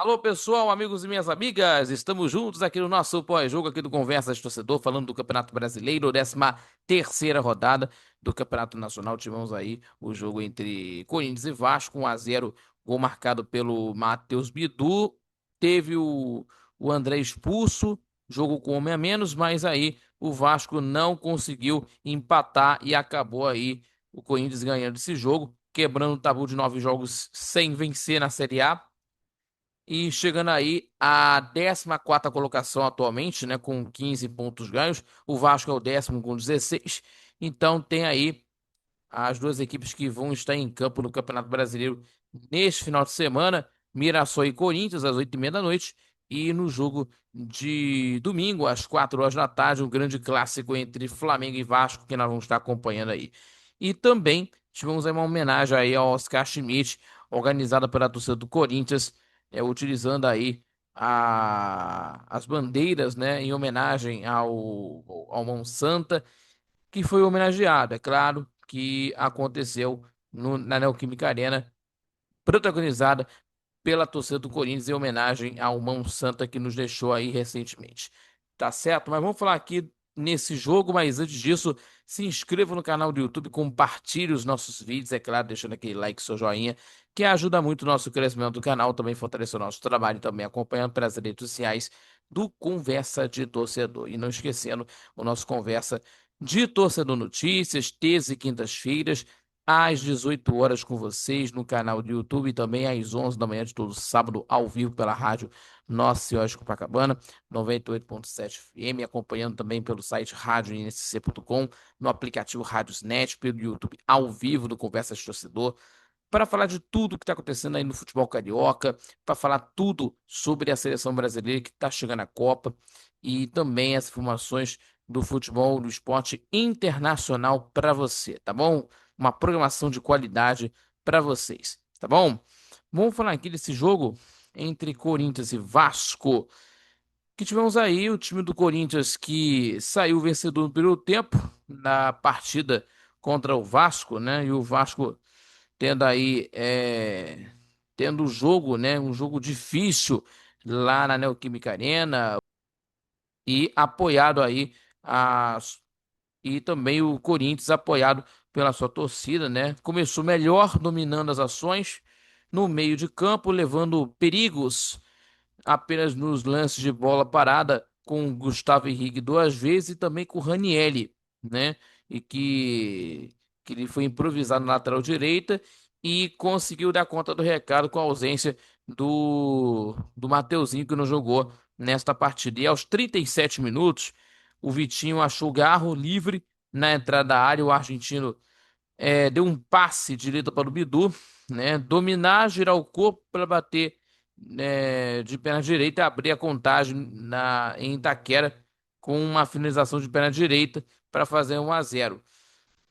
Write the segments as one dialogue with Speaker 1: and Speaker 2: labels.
Speaker 1: Alô, pessoal, amigos e minhas amigas, estamos juntos aqui no nosso pós-jogo aqui do Conversas de Torcedor, falando do Campeonato Brasileiro, 13ª rodada do Campeonato Nacional. Tivemos aí o jogo entre Corinthians e Vasco, 1-0, gol marcado pelo Matheus Bidu. Teve o André expulso, jogo com homem a menos, mas aí o Vasco não conseguiu empatar e acabou aí o Corinthians ganhando esse jogo, quebrando o tabu de 9 jogos sem vencer na Série A e chegando aí à 14ª colocação atualmente, né, com 15 pontos ganhos. O Vasco é o 10º com 16. Então tem aí as duas equipes que vão estar em campo no Campeonato Brasileiro neste final de semana. Mirassol e Corinthians às 8h30 da noite. E no jogo de domingo, às 4 horas da tarde, um grande clássico entre Flamengo e Vasco, que nós vamos estar acompanhando aí. E também tivemos aí uma homenagem aí ao Oscar Schmidt, organizada pela torcida do Corinthians, utilizando aí as bandeiras, né, em homenagem ao Mão Santa, que foi homenageado. É claro que aconteceu na Neoquímica Arena, protagonizada pela torcida do Corinthians em homenagem ao Mão Santa que nos deixou aí recentemente. Tá certo? Mas vamos falar aqui nesse jogo, mas antes disso, se inscreva no canal do YouTube, compartilhe os nossos vídeos, é claro, deixando aquele like, seu joinha, que ajuda muito o nosso crescimento do canal, também fortalece o nosso trabalho e também acompanhando pelas redes sociais do Conversa de Torcedor. E não esquecendo o nosso Conversa de Torcedor Notícias, terças e quintas-feiras, às 18 horas com vocês no canal do YouTube e também às 11 da manhã de todo sábado ao vivo pela rádio Nossa Senhora de Copacabana, 98.7 FM, acompanhando também pelo site radioinsc.com, no aplicativo Rádiosnet, pelo YouTube ao vivo do Conversa de Torcedor, para falar de tudo que está acontecendo aí no futebol carioca, para falar tudo sobre a seleção brasileira que está chegando à Copa e também as informações do futebol, do esporte internacional para você, tá bom? Uma programação de qualidade para vocês, tá bom? Vamos falar aqui desse jogo entre Corinthians e Vasco, que tivemos aí o time do Corinthians que saiu vencedor no primeiro tempo na partida contra o Vasco, né? E o Vasco tendo aí tendo o jogo, né? Um jogo difícil lá na Neoquímica Arena e apoiado aí as e também o Corinthians apoiado pela sua torcida, né? Começou melhor, dominando as ações no meio de campo, levando perigos apenas nos lances de bola parada com o Gustavo Henrique duas vezes e também com o Ranielli, né? E que ele foi improvisado na lateral direita e conseguiu dar conta do recado com a ausência do Mateuzinho, que não jogou nesta partida. E aos 37 minutos, o Vitinho achou o Garro livre na entrada da área. O argentino deu um passe direito para o Bidu, né? Dominar, girar o corpo para bater de perna direita e abrir a contagem em Itaquera com uma finalização de perna direita para fazer 1-0.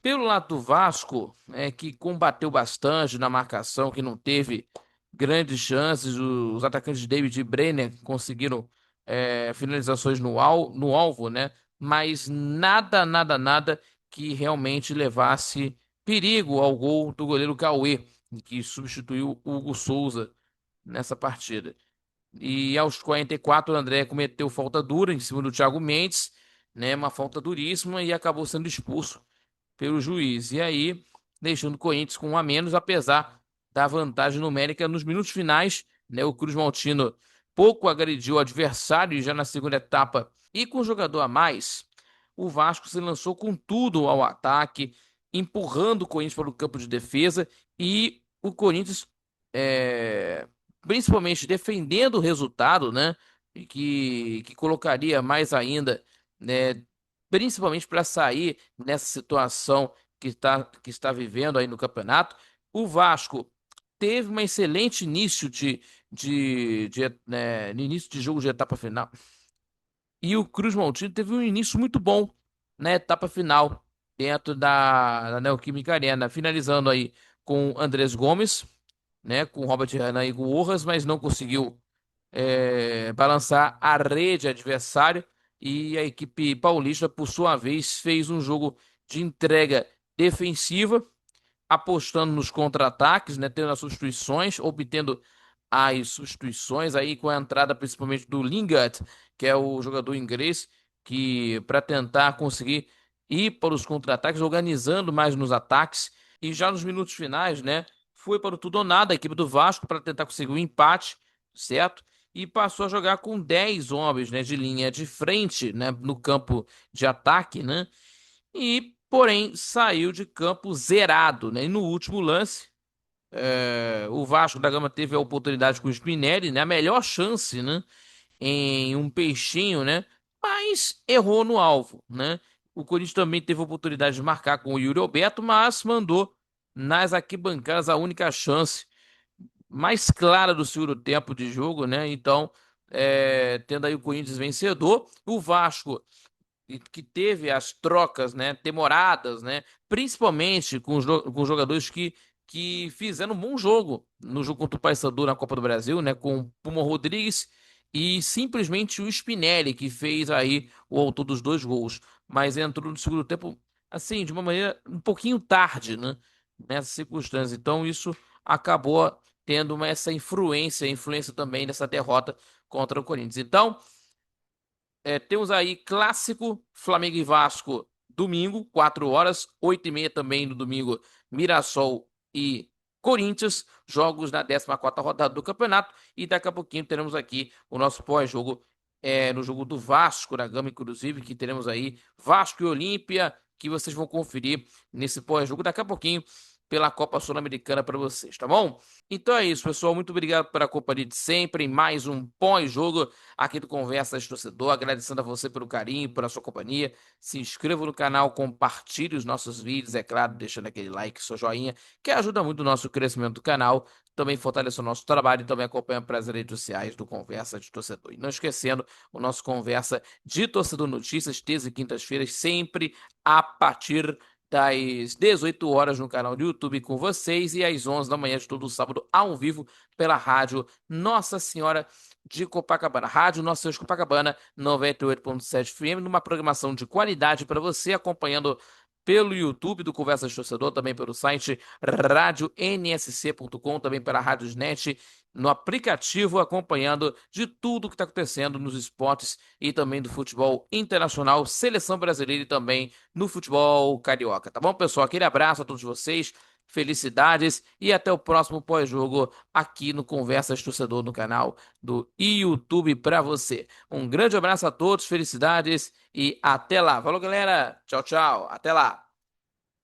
Speaker 1: Pelo lado do Vasco, que combateu bastante na marcação, que não teve grandes chances, os atacantes David e Brenner conseguiram finalizações no alvo, né? Mas nada, nada, nada que realmente levasse perigo ao gol do goleiro Cauê, que substituiu o Hugo Souza nessa partida. E aos 44, o André cometeu falta dura em cima do Thiago Mendes, né? Uma falta duríssima e acabou sendo expulso pelo juiz. E aí, deixando o Corinthians com 1 a menos, apesar da vantagem numérica nos minutos finais, né? O Cruz Maltino pouco agrediu o adversário e já na segunda etapa e com o jogador a mais, o Vasco se lançou com tudo ao ataque, empurrando o Corinthians para o campo de defesa e o Corinthians, é, principalmente defendendo o resultado, né? E que colocaria mais ainda, né? Principalmente para sair nessa situação que está vivendo aí no campeonato. O Vasco teve um excelente início no início de jogo de etapa final. E o Cruz Maltino teve um início muito bom na etapa final, dentro da Neoquímica Arena, finalizando aí com Andrés Gomes, né, com Robert Renan e com Urras, mas não conseguiu balançar a rede adversária. E a equipe paulista, por sua vez, fez um jogo de entrega defensiva, apostando nos contra-ataques, né, tendo as substituições, obtendo as substituições aí com a entrada principalmente do Lingard, que é o jogador inglês, que para tentar conseguir ir para os contra-ataques, organizando mais nos ataques e já nos minutos finais, né, foi para o tudo ou nada a equipe do Vasco para tentar conseguir um empate, certo? E passou a jogar com 10 homens, né, de linha de frente, né, no campo de ataque, né? E porém saiu de campo zerado, né? E no último lance o Vasco da Gama teve a oportunidade com o Spinelli, né? A melhor chance, né? Em um peixinho, né? Mas errou no alvo, né? O Corinthians também teve a oportunidade de marcar com o Yuri Alberto, mas mandou nas arquibancadas a única chance mais clara do segundo tempo de jogo, né? Então, tendo aí o Corinthians vencedor, o Vasco que teve as trocas, né, demoradas, né, principalmente com jogadores que fizeram um bom jogo no jogo contra o Paysandu na Copa do Brasil, né, com o Puma Rodrigues e simplesmente o Spinelli, que fez aí o autor dos dois gols, mas entrou no segundo tempo, assim, de uma maneira um pouquinho tarde, né, nessa circunstância. Então isso acabou tendo essa influência também dessa derrota contra o Corinthians. Então, temos aí clássico Flamengo e Vasco domingo, 4 horas, 8h30 também no domingo, Mirassol e Corinthians, jogos na 14ª rodada do campeonato. E daqui a pouquinho teremos aqui o nosso pós-jogo no jogo do Vasco da Gama, inclusive, que teremos aí Vasco e Olímpia, que vocês vão conferir nesse pós-jogo daqui a pouquinho pela Copa Sul-Americana para vocês, tá bom? Então é isso, pessoal. Muito obrigado pela companhia de sempre em mais um pós-jogo aqui do Conversa de Torcedor, agradecendo a você pelo carinho, pela sua companhia. Se inscreva no canal, compartilhe os nossos vídeos, é claro, deixando aquele like, seu joinha, que ajuda muito o nosso crescimento do canal. Também fortalece o nosso trabalho e também acompanha pelas redes sociais do Conversa de Torcedor. E não esquecendo o nosso Conversa de Torcedor Notícias, terça e quintas-feiras, sempre a partir das 18 horas no canal do YouTube com vocês e às 11 da manhã de todo sábado ao vivo pela rádio Nossa Senhora de Copacabana. Rádio Nossa Senhora de Copacabana 98.7 FM, numa programação de qualidade para você, acompanhando pelo YouTube do Conversa de Torcedor, também pelo site radionsc.com, também pela Radiosnet, no aplicativo, acompanhando de tudo que está acontecendo nos esportes e também do futebol internacional, seleção brasileira e também no futebol carioca. Tá bom, pessoal? Aquele abraço a todos vocês. Felicidades e até o próximo pós-jogo aqui no Conversas Torcedor no canal do YouTube para você. Um grande abraço a todos, felicidades e até lá. Falou, galera. Tchau, tchau. Até lá.